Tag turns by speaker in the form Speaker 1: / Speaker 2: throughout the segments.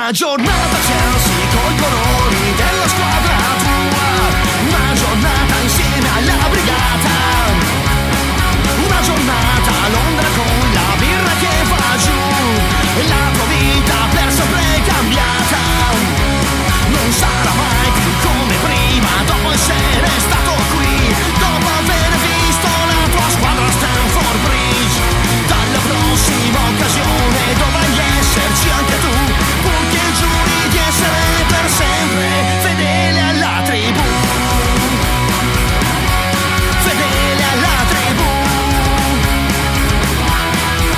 Speaker 1: Una giornata Chelsea coi colori della squadra tua, una giornata insieme alla brigata, una giornata a Londra con la birra che va giù, e la tua vita per sempre cambiata. Non sarà mai più come prima, dopo essere stato qui, dopo aver visto la tua squadra a Stamford Bridge. Dalla prossima occasione dovrai esserci anche tu, purché giuri di essere per sempre fedele alla tribù, fedele alla tribù,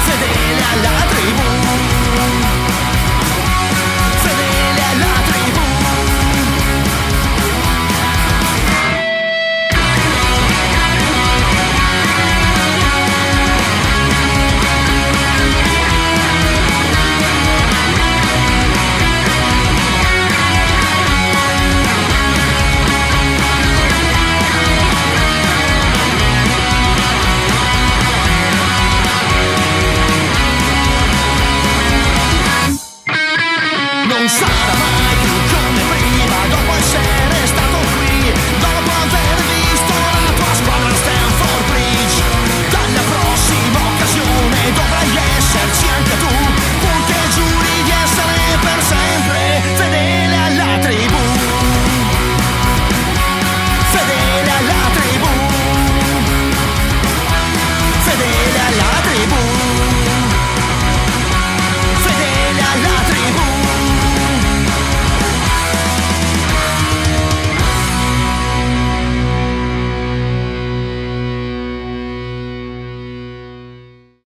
Speaker 1: fedele alla tribù, fedele alla tribù. Non sarà mai